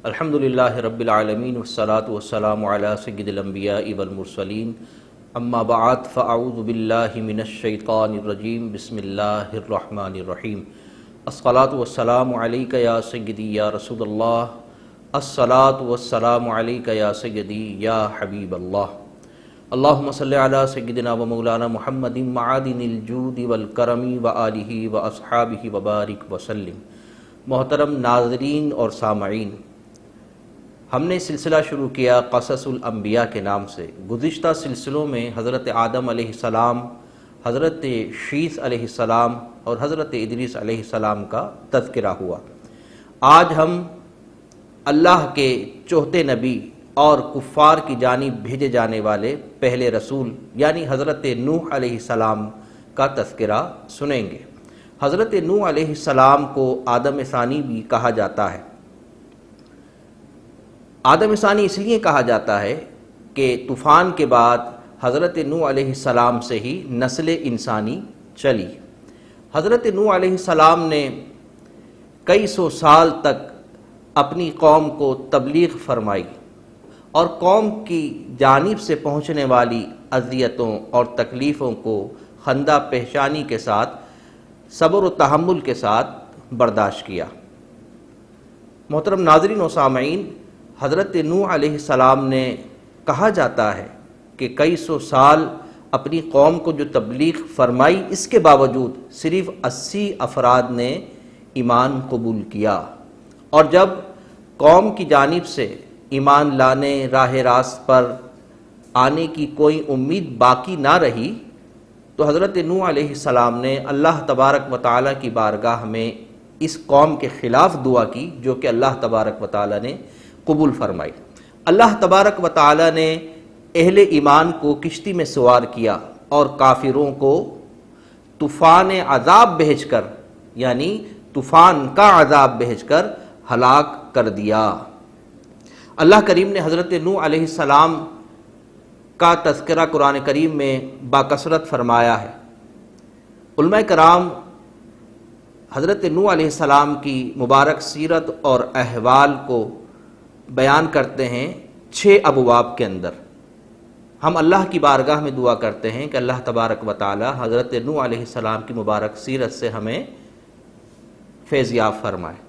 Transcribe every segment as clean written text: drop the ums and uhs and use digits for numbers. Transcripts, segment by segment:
الحمدللہ رب العالمین والصلاة والسلام علی سید الانبیاء والمرسلین اما بعد فاعوذ باللہ من الشیطان الرجیم بسم اللہ الرحمن الرحیم الصلاة والسلام علیک یا سیدی یا رسول اللہ الصلاة والسلام علیک یا سیدی یا حبیب اللہ اللہم صلی علی سیدنا و مولانا محمد معادن الجود والکرم وآلہ واصحابہ وبارک وسلم۔ محترم ناظرین اور سامعین، ہم نے سلسلہ شروع کیا قصص الانبیاء کے نام سے۔ گزشتہ سلسلوں میں حضرت آدم علیہ السلام، حضرت شیث علیہ السلام اور حضرت ادریس علیہ السلام کا تذکرہ ہوا۔ آج ہم اللہ کے چوتھے نبی اور کفار کی جانب بھیجے جانے والے پہلے رسول یعنی حضرت نوح علیہ السلام کا تذکرہ سنیں گے۔ حضرت نوح علیہ السلام کو آدم ثانی بھی کہا جاتا ہے۔ آدم ثانی اس لیے کہا جاتا ہے کہ طوفان کے بعد حضرت نوح علیہ السلام سے ہی نسل انسانی چلی۔ حضرت نوح علیہ السلام نے کئی سو سال تک اپنی قوم کو تبلیغ فرمائی اور قوم کی جانب سے پہنچنے والی اذیتوں اور تکلیفوں کو خندہ پیشانی کے ساتھ، صبر و تحمل کے ساتھ برداشت کیا۔ محترم ناظرین و سامعین، حضرت نوح علیہ السلام نے کہا جاتا ہے کہ کئی سو سال اپنی قوم کو جو تبلیغ فرمائی، اس کے باوجود صرف 80 افراد نے ایمان قبول کیا، اور جب قوم کی جانب سے ایمان لانے، راہ راست پر آنے کی کوئی امید باقی نہ رہی تو حضرت نوح علیہ السلام نے اللہ تبارک و تعالیٰ کی بارگاہ میں اس قوم کے خلاف دعا کی، جو کہ اللہ تبارک و تعالیٰ نے قبول فرمائی۔ اللہ تبارک و تعالیٰ نے اہل ایمان کو کشتی میں سوار کیا اور کافروں کو طوفان عذاب بھیج کر، یعنی طوفان کا عذاب بھیج کر ہلاک کر دیا۔ اللہ کریم نے حضرت نوح علیہ السلام کا تذکرہ قرآن کریم میں باکثرت فرمایا ہے۔ علماء کرام حضرت نوح علیہ السلام کی مبارک سیرت اور احوال کو بیان کرتے ہیں 6 ابواب کے اندر۔ ہم اللہ کی بارگاہ میں دعا کرتے ہیں کہ اللہ تبارک و تعالی حضرت نوح علیہ السلام کی مبارک سیرت سے ہمیں فیض یاب فرمائے۔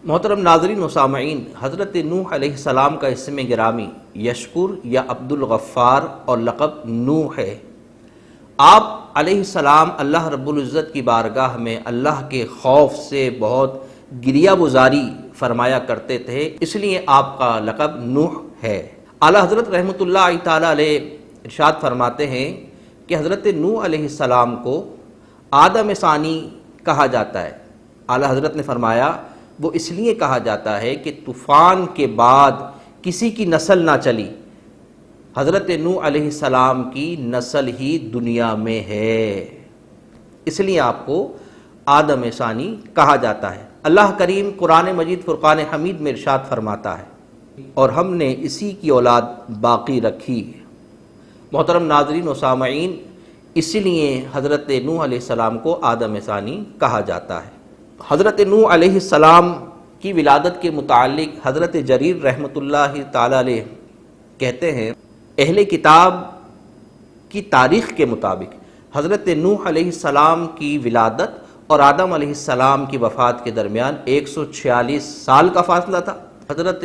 محترم ناظرین و سامعین، حضرت نوح علیہ السلام کا اسم گرامی یشکر یا عبد الغفار اور لقب نوح ہے۔ آپ علیہ السلام اللہ رب العزت کی بارگاہ میں اللہ کے خوف سے بہت گریہ گزاری فرمایا کرتے تھے، اس لیے آپ کا لقب نوح ہے۔ اعلیٰ حضرت رحمۃ اللہ تعالیٰ علیہ ارشاد فرماتے ہیں کہ حضرت نوح علیہ السلام کو آدم ثانی کہا جاتا ہے۔ اعلیٰ حضرت نے فرمایا وہ اس لیے کہا جاتا ہے کہ طوفان کے بعد کسی کی نسل نہ چلی، حضرت نوح علیہ السلام کی نسل ہی دنیا میں ہے، اس لیے آپ کو آدم ثانی کہا جاتا ہے۔ اللہ کریم قرآن مجید فرقان حمید میں ارشاد فرماتا ہے اور ہم نے اسی کی اولاد باقی رکھی۔ محترم ناظرین و سامعین، اسی لیے حضرت نوح علیہ السلام کو آدم ثانی کہا جاتا ہے۔ حضرت نوح علیہ السلام کی ولادت کے متعلق حضرت جریر رحمۃ اللہ تعالی علیہ کہتے ہیں، اہل کتاب کی تاریخ کے مطابق حضرت نوح علیہ السلام کی ولادت اور آدم علیہ السلام کی وفات کے درمیان 146 سال کا فاصلہ تھا۔ حضرت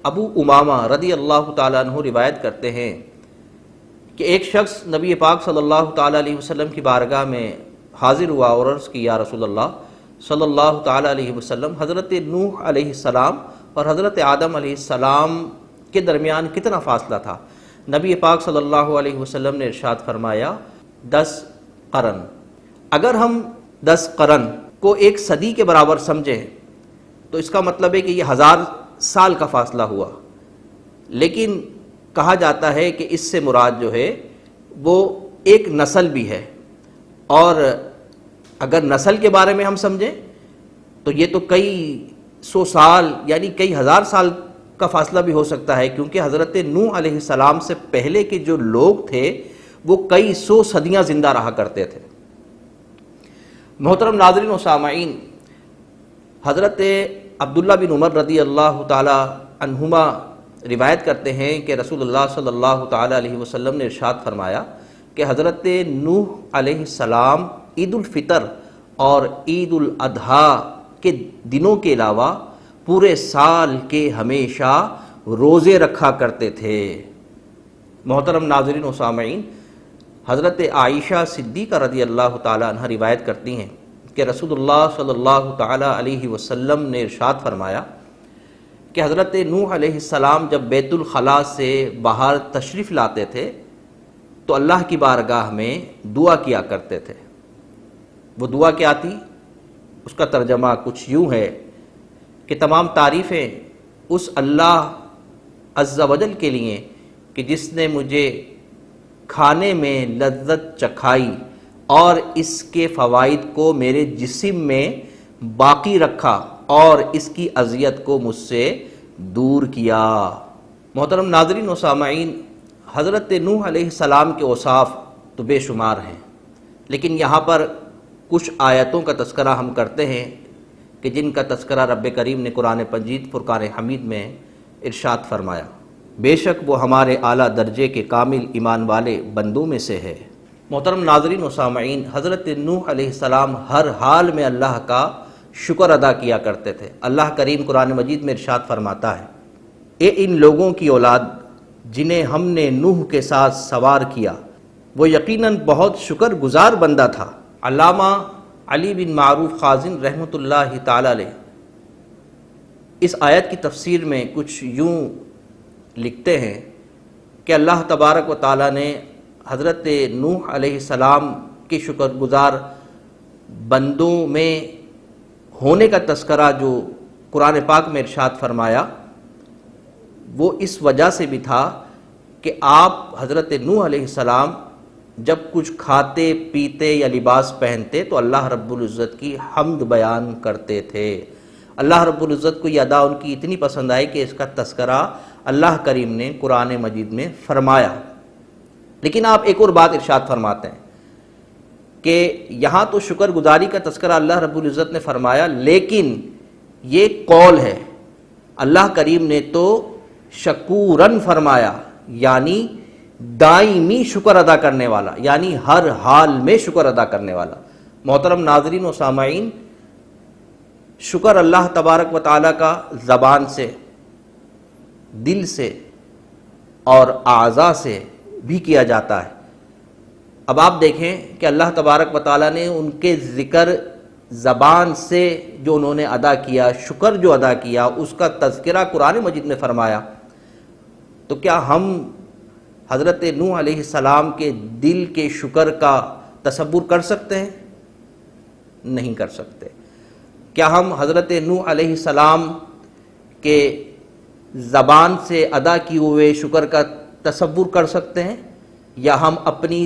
ابو امامہ رضی اللہ تعالیٰ عنہ روایت کرتے ہیں کہ ایک شخص نبی پاک صلی اللہ تعالیٰ علیہ وسلم کی بارگاہ میں حاضر ہوا اور عرض کی، یا رسول اللہ صلی اللہ تعالیٰ علیہ وسلم، حضرت نوح علیہ السلام اور حضرت آدم علیہ السلام کے درمیان کتنا فاصلہ تھا؟ نبی پاک صلی اللہ علیہ وسلم نے ارشاد فرمایا 10 قرن۔ اگر ہم 10 قرن کو 1 صدی کے برابر سمجھیں تو اس کا مطلب ہے کہ یہ 1000 سال کا فاصلہ ہوا، لیکن کہا جاتا ہے کہ اس سے مراد جو ہے وہ ایک نسل بھی ہے، اور اگر نسل کے بارے میں ہم سمجھیں تو یہ تو کئی سو سال یعنی کئی ہزار سال کا فاصلہ بھی ہو سکتا ہے، کیونکہ حضرت نوح علیہ السلام سے پہلے کے جو لوگ تھے وہ کئی سو صدیاں زندہ رہا کرتے تھے۔ محترم ناظرین و سامعین، حضرت عبداللہ بن عمر رضی اللہ تعالی عنہما روایت کرتے ہیں کہ رسول اللہ صلی اللہ تعالی علیہ وسلم نے ارشاد فرمایا کہ حضرت نوح علیہ السلام عید الفطر اور عید الاضحیٰ کے دنوں کے علاوہ پورے سال کے ہمیشہ روزے رکھا کرتے تھے۔ محترم ناظرین و سامعین، حضرت عائشہ صدیقہ رضی اللہ تعالی عنہ روایت کرتی ہیں کہ رسول اللہ صلی اللہ تعالی علیہ وسلم نے ارشاد فرمایا کہ حضرت نوح علیہ السلام جب بیت الخلاء سے باہر تشریف لاتے تھے تو اللہ کی بارگاہ میں دعا کیا کرتے تھے۔ وہ دعا کیا تھی؟ اس کا ترجمہ کچھ یوں ہے کہ تمام تعریفیں اس اللہ عز و جل کے لیے کہ جس نے مجھے کھانے میں لذت چکھائی اور اس کے فوائد کو میرے جسم میں باقی رکھا اور اس کی اذیت کو مجھ سے دور کیا۔ محترم ناظرین و سامعین، حضرت نوح علیہ السلام کے اوصاف تو بے شمار ہیں، لیکن یہاں پر کچھ آیتوں کا تذکرہ ہم کرتے ہیں کہ جن کا تذکرہ رب کریم نے قرآن مجید فرقان حمید میں ارشاد فرمایا۔ بے شک وہ ہمارے اعلیٰ درجے کے کامل ایمان والے بندوں میں سے ہے۔ محترم ناظرین و سامعین، حضرت نوح علیہ السلام ہر حال میں اللہ کا شکر ادا کیا کرتے تھے۔ اللہ کریم قرآن مجید میں ارشاد فرماتا ہے، اے ان لوگوں کی اولاد جنہیں ہم نے نوح کے ساتھ سوار کیا، وہ یقیناً بہت شکر گزار بندہ تھا۔ علامہ علی بن معروف خازن رحمۃ اللہ تعالی علیہ اس آیت کی تفسیر میں کچھ یوں لکھتے ہیں کہ اللہ تبارک و تعالیٰ نے حضرت نوح علیہ السلام کے شکر گزار بندوں میں ہونے کا تذکرہ جو قرآن پاک میں ارشاد فرمایا وہ اس وجہ سے بھی تھا کہ آپ حضرت نوح علیہ السلام جب کچھ کھاتے پیتے یا لباس پہنتے تو اللہ رب العزت کی حمد بیان کرتے تھے۔ اللہ رب العزت کو یہ ادا ان کی اتنی پسند آئی کہ اس کا تذکرہ اللہ کریم نے قرآن مجید میں فرمایا۔ لیکن آپ ایک اور بات ارشاد فرماتے ہیں کہ یہاں تو شکر گزاری کا تذکرہ اللہ رب العزت نے فرمایا، لیکن یہ قول ہے، اللہ کریم نے تو شکورن فرمایا، یعنی دائمی شکر ادا کرنے والا، یعنی ہر حال میں شکر ادا کرنے والا۔ محترم ناظرین و سامعین، شکر اللہ تبارک و تعالیٰ کا زبان سے، دل سے اور اعضاء سے بھی کیا جاتا ہے۔ اب آپ دیکھیں کہ اللہ تبارک و تعالیٰ نے ان کے ذکر زبان سے جو انہوں نے ادا کیا، شکر جو ادا کیا، اس کا تذکرہ قرآن مجید میں فرمایا، تو کیا ہم حضرت نوح علیہ السلام کے دل کے شکر کا تصور کر سکتے ہیں؟ نہیں کر سکتے۔ کیا ہم حضرت نوح علیہ السلام کے زبان سے ادا کیے ہوئے شکر کا تصور کر سکتے ہیں، یا ہم اپنی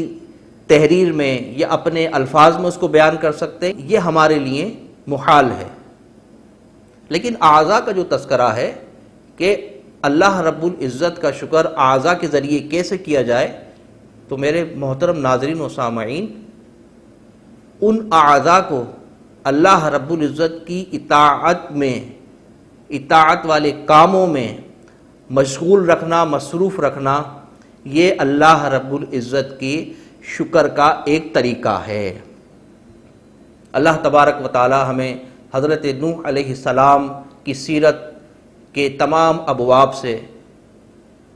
تحریر میں یا اپنے الفاظ میں اس کو بیان کر سکتے ہیں؟ یہ ہمارے لیے محال ہے۔ لیکن اعضاء کا جو تذکرہ ہے کہ اللہ رب العزت کا شکر اعضاء کے ذریعے کیسے کیا جائے، تو میرے محترم ناظرین و سامعین، ان اعضاء کو اللہ رب العزت کی اطاعت میں، اطاعت والے کاموں میں مشغول رکھنا، مصروف رکھنا، یہ اللہ رب العزت کی شکر کا ایک طریقہ ہے۔ اللہ تبارک و تعالی ہمیں حضرت نوح علیہ السلام کی سیرت کے تمام ابواب سے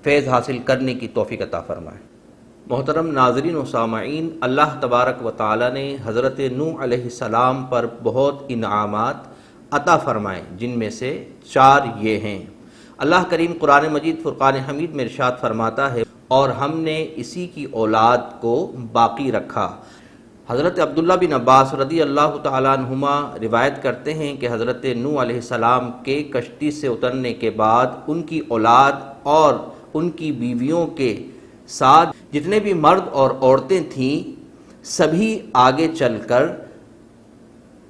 فیض حاصل کرنے کی توفیق عطا فرمائے۔ محترم ناظرین و سامعین، اللہ تبارک و تعالی نے حضرت نوح علیہ السلام پر بہت انعامات عطا فرمائے، جن میں سے 4 یہ ہیں۔ اللہ کریم قرآن مجید فرقان حمید میں ارشاد فرماتا ہے، اور ہم نے اسی کی اولاد کو باقی رکھا۔ حضرت عبداللہ بن عباس رضی اللہ تعالیٰ عنہما روایت کرتے ہیں کہ حضرت نوح علیہ السلام کے کشتی سے اترنے کے بعد ان کی اولاد اور ان کی بیویوں کے ساتھ جتنے بھی مرد اور عورتیں تھیں، سبھی آگے چل کر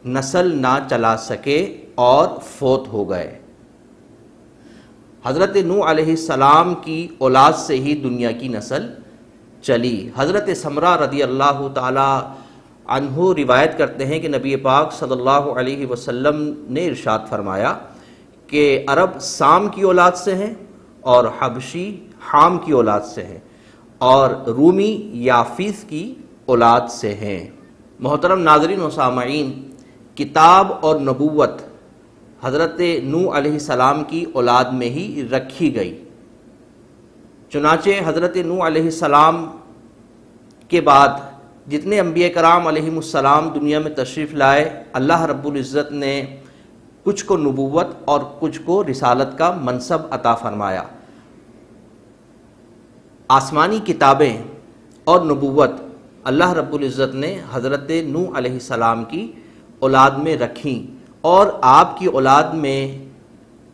نسل نہ چلا سکے اور فوت ہو گئے۔ حضرت نوح علیہ السلام کی اولاد سے ہی دنیا کی نسل چلی۔ حضرت سمرہ رضی اللہ تعالی عنہ روایت کرتے ہیں کہ نبی پاک صلی اللہ علیہ وسلم نے ارشاد فرمایا کہ عرب سام کی اولاد سے ہیں اور حبشی حام کی اولاد سے ہیں اور رومی یافیس کی اولاد سے ہیں۔ محترم ناظرین و سامعین، کتاب اور نبوت حضرت نوح علیہ السلام کی اولاد میں ہی رکھی گئی۔ چنانچہ حضرت نوح علیہ السلام کے بعد جتنے انبیاء کرام علیہم السلام دنیا میں تشریف لائے، اللہ رب العزت نے کچھ کو نبوت اور کچھ کو رسالت کا منصب عطا فرمایا۔ آسمانی کتابیں اور نبوت اللہ رب العزت نے حضرت نوح علیہ السلام کی اولاد میں رکھیں، اور آپ کی اولاد میں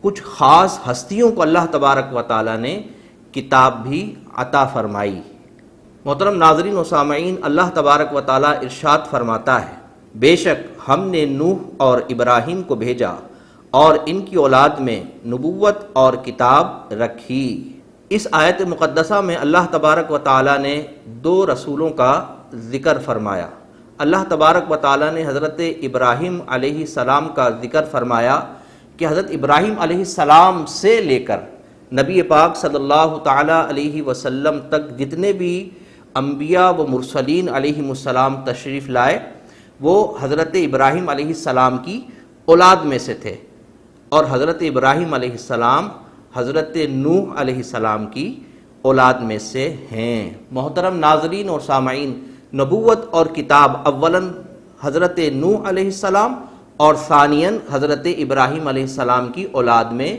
کچھ خاص ہستیوں کو اللہ تبارک و تعالی نے کتاب بھی عطا فرمائی۔ محترم ناظرین و سامعین، اللہ تبارک و تعالی ارشاد فرماتا ہے، بے شک ہم نے نوح اور ابراہیم کو بھیجا اور ان کی اولاد میں نبوت اور کتاب رکھی۔ اس آیت مقدسہ میں اللہ تبارک و تعالی نے 2 رسولوں کا ذکر فرمایا۔ اللہ تبارک و تعالی نے حضرت ابراہیم علیہ السلام کا ذکر فرمایا کہ حضرت ابراہیم علیہ السلام سے لے کر نبی پاک صلی اللہ تعالی علیہ وسلم تک جتنے بھی انبیاء و مرسلین علیہم السلام تشریف لائے وہ حضرت ابراہیم علیہ السلام کی اولاد میں سے تھے، اور حضرت ابراہیم علیہ السلام حضرت نوح علیہ السلام کی اولاد میں سے ہیں۔ محترم ناظرین اور سامعین، نبوت اور کتاب اولاً حضرت نوح علیہ السلام اور ثانیاً حضرت ابراہیم علیہ السلام کی اولاد میں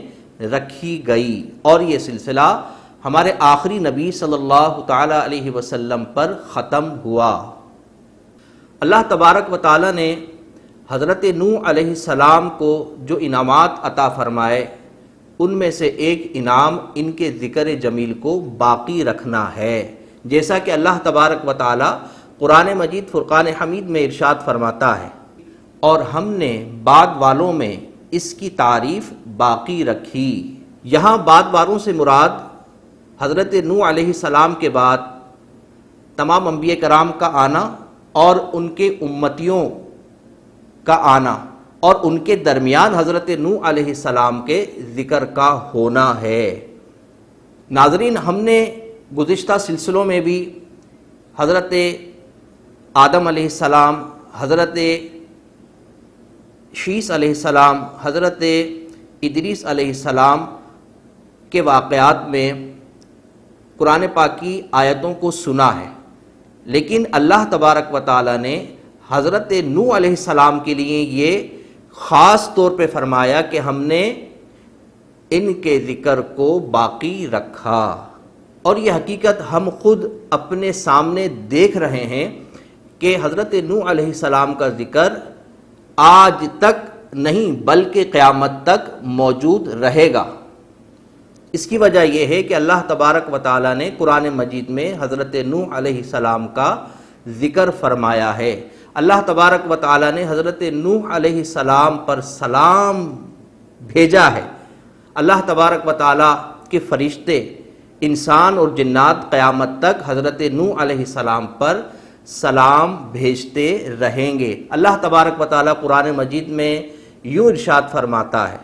رکھی گئی، اور یہ سلسلہ ہمارے آخری نبی صلی اللہ تعالی علیہ وسلم پر ختم ہوا۔ اللہ تبارک و تعالی نے حضرت نوح علیہ السلام کو جو انعامات عطا فرمائے ان میں سے ایک انعام ان کے ذکر جمیل کو باقی رکھنا ہے، جیسا کہ اللہ تبارک و تعالی قرآن مجید فرقان حمید میں ارشاد فرماتا ہے، اور ہم نے بعد والوں میں اس کی تعریف باقی رکھی۔ یہاں بعد والوں سے مراد حضرت نوح علیہ السلام کے بعد تمام انبیاء کرام کا آنا اور ان کے امتیوں کا آنا، اور ان کے درمیان حضرت نوح علیہ السلام کے ذکر کا ہونا ہے۔ ناظرین، ہم نے گزشتہ سلسلوں میں بھی حضرت آدم علیہ السلام، حضرت شیس علیہ السلام، حضرت ادریس علیہ السلام کے واقعات میں قرآن پاک کی آیتوں کو سنا ہے، لیکن اللہ تبارک و تعالی نے حضرت نوح علیہ السلام کے لیے یہ خاص طور پہ فرمایا کہ ہم نے ان کے ذکر کو باقی رکھا، اور یہ حقیقت ہم خود اپنے سامنے دیکھ رہے ہیں کہ حضرت نوح علیہ السلام کا ذکر آج تک نہیں بلکہ قیامت تک موجود رہے گا۔ اس کی وجہ یہ ہے کہ اللہ تبارک و تعالی نے قرآن مجید میں حضرت نوح علیہ السلام کا ذکر فرمایا ہے۔ اللہ تبارک و تعالی نے حضرت نوح علیہ السلام پر سلام بھیجا ہے۔ اللہ تبارک و تعالی کے فرشتے، انسان اور جنات قیامت تک حضرت نوح علیہ السلام پر سلام بھیجتے رہیں گے۔ اللہ تبارک و تعالی قرآن مجید میں یوں ارشاد فرماتا ہے،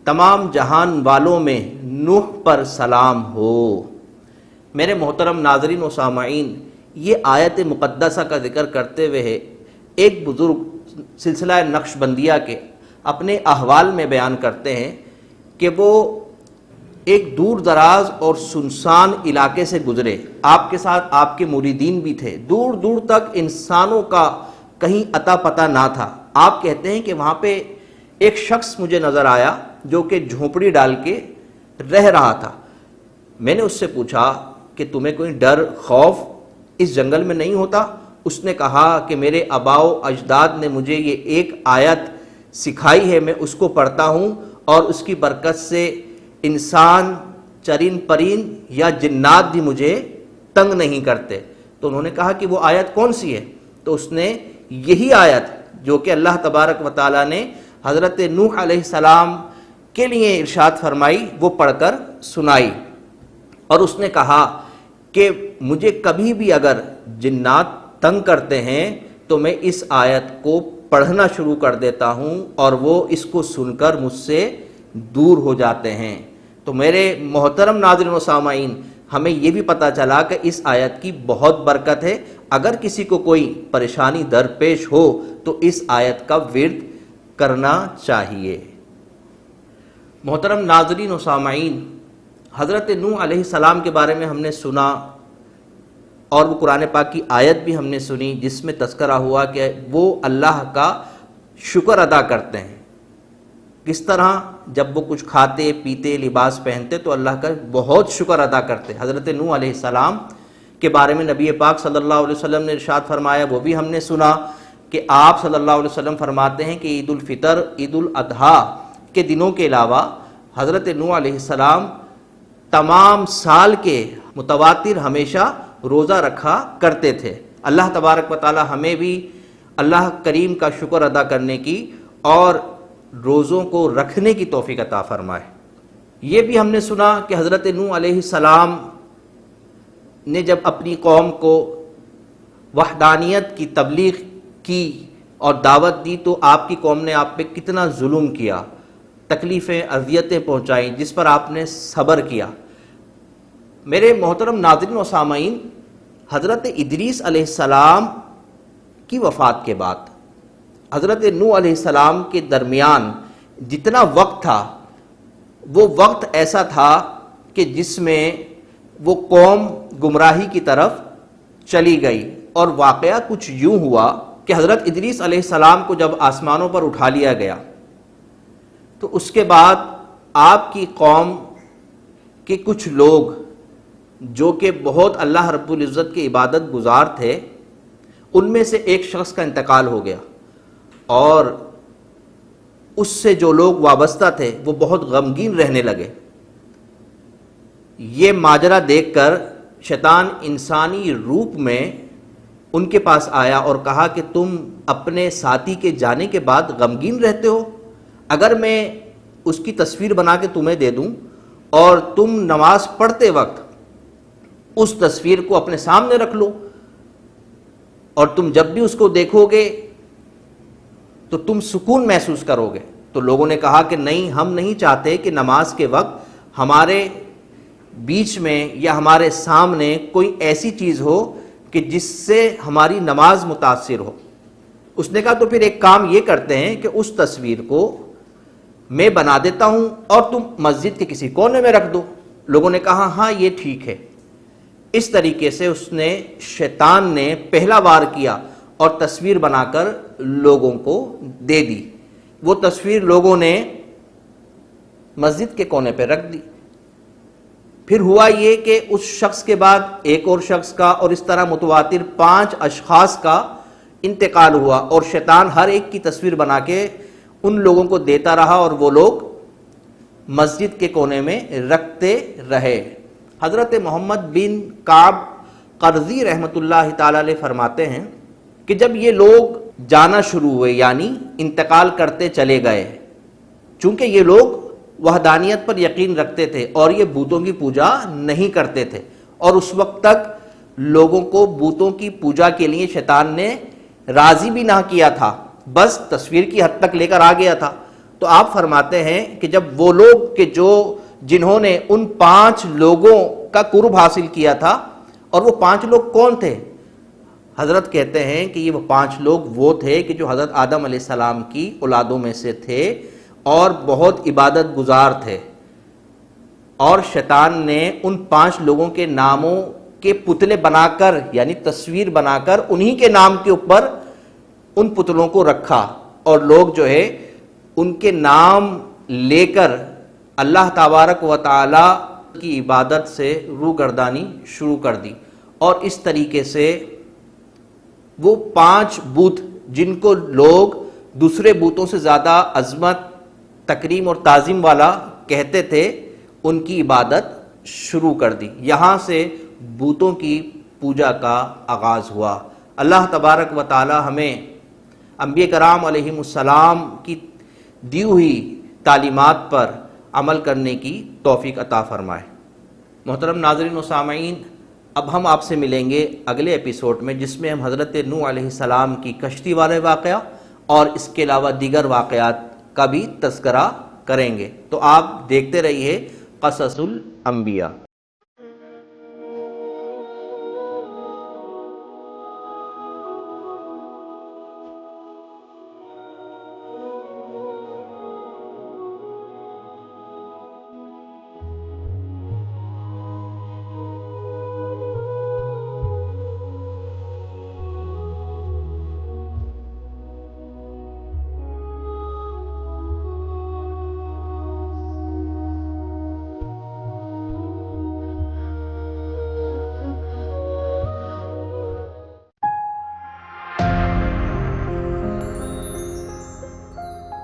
تمام جہان والوں میں نوح پر سلام ہو۔ میرے محترم ناظرین و سامعین، یہ آیت مقدسہ کا ذکر کرتے ہوئے ایک بزرگ سلسلہ نقش بندیہ کے اپنے احوال میں بیان کرتے ہیں کہ وہ ایک دور دراز اور سنسان علاقے سے گزرے، آپ کے ساتھ آپ کے مریدین بھی تھے، دور دور تک انسانوں کا کہیں اتا پتہ نہ تھا۔ آپ کہتے ہیں کہ وہاں پہ ایک شخص مجھے نظر آیا جو کہ جھونپڑی ڈال کے رہ رہا تھا۔ میں نے اس سے پوچھا کہ تمہیں کوئی ڈر خوف اس جنگل میں نہیں ہوتا؟ اس نے کہا کہ میرے آباء و اجداد نے مجھے یہ ایک آیت سکھائی ہے، میں اس کو پڑھتا ہوں اور اس کی برکت سے انسان، چرین پرین یا جنات بھی مجھے تنگ نہیں کرتے۔ تو انہوں نے کہا کہ وہ آیت کون سی ہے؟ تو اس نے یہی آیت جو کہ اللہ تبارک و تعالی نے حضرت نوح علیہ السلام کے لیے ارشاد فرمائی وہ پڑھ کر سنائی، اور اس نے کہا کہ مجھے کبھی بھی اگر جنات تنگ کرتے ہیں تو میں اس آیت کو پڑھنا شروع کر دیتا ہوں اور وہ اس کو سن کر مجھ سے دور ہو جاتے ہیں۔ تو میرے محترم ناظرین و سامعین، ہمیں یہ بھی پتہ چلا کہ اس آیت کی بہت برکت ہے۔ اگر کسی کو کوئی پریشانی درپیش ہو تو اس آیت کا ورد کرنا چاہیے۔ محترم ناظرین و سامعین، حضرت نوح علیہ السلام کے بارے میں ہم نے سنا، اور وہ قرآن پاک کی آیت بھی ہم نے سنی جس میں تذکرہ ہوا کہ وہ اللہ کا شکر ادا کرتے ہیں۔ کس طرح؟ جب وہ کچھ کھاتے پیتے لباس پہنتے تو اللہ کا بہت شکر ادا کرتے۔ حضرت نوح علیہ السلام کے بارے میں نبی پاک صلی اللہ علیہ وسلم نے ارشاد فرمایا، وہ بھی ہم نے سنا کہ آپ صلی اللہ علیہ وسلم فرماتے ہیں کہ عید الفطر، عید الاضحیٰ کے دنوں کے علاوہ حضرت نوح علیہ السلام تمام سال کے متواتر ہمیشہ روزہ رکھا کرتے تھے۔ اللہ تبارک و تعالی ہمیں بھی اللہ کریم کا شکر ادا کرنے کی اور روزوں کو رکھنے کی توفیق عطا فرمائے۔ یہ بھی ہم نے سنا کہ حضرت نوح علیہ السلام نے جب اپنی قوم کو وحدانیت کی تبلیغ کی اور دعوت دی تو آپ کی قوم نے آپ پہ کتنا ظلم کیا، تکلیفیں اذیتیں پہنچائیں، جس پر آپ نے صبر کیا۔ میرے محترم ناظرین و سامعین، حضرت ادریس علیہ السلام کی وفات کے بعد حضرت نوح علیہ السلام کے درمیان جتنا وقت تھا، وہ وقت ایسا تھا کہ جس میں وہ قوم گمراہی کی طرف چلی گئی، اور واقعہ کچھ یوں ہوا کہ حضرت ادریس علیہ السلام کو جب آسمانوں پر اٹھا لیا گیا تو اس کے بعد آپ کی قوم کے کچھ لوگ جو کہ بہت اللہ رب العزت کے عبادت گزار تھے، ان میں سے ایک شخص کا انتقال ہو گیا، اور اس سے جو لوگ وابستہ تھے وہ بہت غمگین رہنے لگے۔ یہ ماجرا دیکھ کر شیطان انسانی روپ میں ان کے پاس آیا اور کہا کہ تم اپنے ساتھی کے جانے کے بعد غمگین رہتے ہو؟ اگر میں اس کی تصویر بنا کے تمہیں دے دوں اور تم نماز پڑھتے وقت اس تصویر کو اپنے سامنے رکھ لو، اور تم جب بھی اس کو دیکھو گے تو تم سکون محسوس کرو گے۔ تو لوگوں نے کہا کہ نہیں، ہم نہیں چاہتے کہ نماز کے وقت ہمارے بیچ میں یا ہمارے سامنے کوئی ایسی چیز ہو کہ جس سے ہماری نماز متاثر ہو۔ اس نے کہا تو پھر ایک کام یہ کرتے ہیں کہ اس تصویر کو میں بنا دیتا ہوں اور تم مسجد کے کسی کونے میں رکھ دو۔ لوگوں نے کہا ہاں یہ ٹھیک ہے۔ اس طریقے سے اس نے، شیطان نے پہلا وار کیا اور تصویر بنا کر لوگوں کو دے دی۔ وہ تصویر لوگوں نے مسجد کے کونے پہ رکھ دی۔ پھر ہوا یہ کہ اس شخص کے بعد ایک اور شخص کا، اور اس طرح متواتر 5 اشخاص کا انتقال ہوا، اور شیطان ہر ایک کی تصویر بنا کے ان لوگوں کو دیتا رہا اور وہ لوگ مسجد کے کونے میں رکھتے رہے۔ حضرت محمد بن کعب قرظی رحمۃ اللہ تعالی علیہ فرماتے ہیں کہ جب یہ لوگ جانا شروع ہوئے، یعنی انتقال کرتے چلے گئے، چونکہ یہ لوگ وحدانیت پر یقین رکھتے تھے اور یہ بتوں کی پوجا نہیں کرتے تھے، اور اس وقت تک لوگوں کو بتوں کی پوجا کے لیے شیطان نے راضی بھی نہ کیا تھا، بس تصویر کی حد تک لے کر آ گیا تھا۔ تو آپ فرماتے ہیں کہ جب وہ لوگ کہ جنہوں نے ان 5 لوگوں کا قرب حاصل کیا تھا، اور وہ 5 لوگ کون تھے؟ حضرت کہتے ہیں کہ یہ وہ 5 لوگ وہ تھے کہ جو حضرت آدم علیہ السلام کی اولادوں میں سے تھے اور بہت عبادت گزار تھے، اور شیطان نے ان 5 لوگوں کے ناموں کے پتلے بنا کر، یعنی تصویر بنا کر انہی کے نام کے اوپر ان پتلوں کو رکھا، اور لوگ جو ہے ان کے نام لے کر اللہ تبارک و تعالی کی عبادت سے روگردانی شروع کر دی۔ اور اس طریقے سے وہ 5 بت جن کو لوگ دوسرے بتوں سے زیادہ عظمت، تکریم اور تعظیم والا کہتے تھے، ان کی عبادت شروع کر دی۔ یہاں سے بتوں کی پوجا کا آغاز ہوا۔ اللہ تبارک و تعالی ہمیں انبیاء کرام علیہم السلام کی دی ہوئی تعلیمات پر عمل کرنے کی توفیق عطا فرمائے۔ محترم ناظرین و سامعین، اب ہم آپ سے ملیں گے اگلے ایپیسوڈ میں، جس میں ہم حضرت نوح علیہ السلام کی کشتی والے واقعہ اور اس کے علاوہ دیگر واقعات کا بھی تذکرہ کریں گے۔ تو آپ دیکھتے رہیے قصص الانبیاء۔